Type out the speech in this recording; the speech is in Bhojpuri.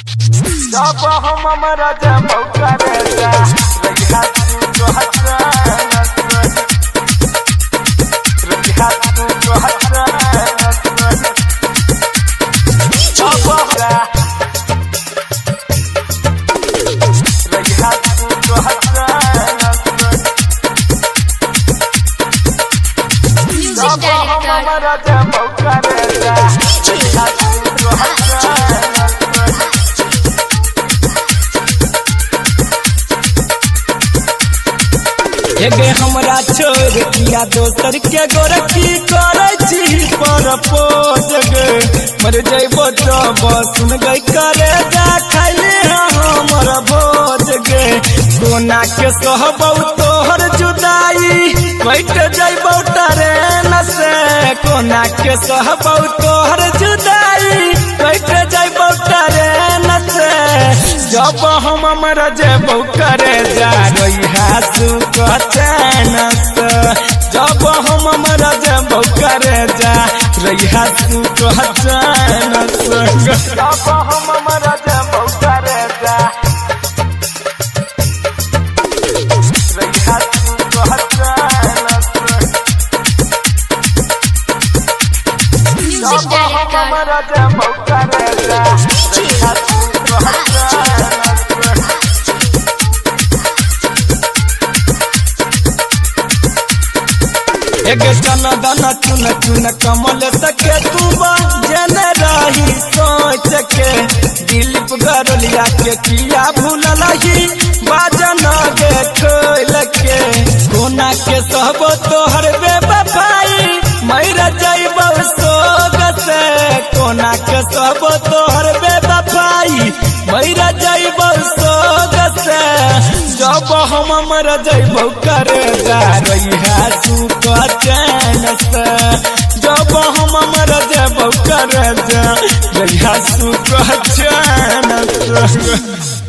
जब हम हमरा जब करे जा रहिया तू तो हसन रहिया तू तो हसन जब हमरा रहिया तू तो हसन म्यूजिक डायरेक्टर हमरा जब करे जा रहिया तू तो हसन एगे हमरा छोड़ किया दोसर के गोरखी करे छी पर पोज गे मर जइबो तो सुन गई करे जा खाइले हमर भोज गे कोना के सहबौ तोहर जुदाई बैठ जइबौ ट्रेन से कोना के सहबौ तोहर जुदाई बैठ जइबौ ट्रेन से जब हम मर जेबौ करे जा रहिया तू चैन जब हम मर जेबौ करे जा रहिया तू चैन जब हम हमरा जब करे जा रहिया तू तो हसन म्यूजिक जब डायरेक्टर हमरा जब करे जा रहिया तू तो हसन एक जन दन चुन चुन कमल सके तू जन रही सोच के दिलीप गरलिया के किया भूलल ही बाजन गे ठोल के कोना के सब तोहर बेवफाई मर जइबौ सोग से कोना के सब तोहर बेवफाई मर जइबौ सोग से जब हम मर जइबौ करे जा रहिया तू चैन से जब हम मर जेबौ करे जा रहिया तू चैन से।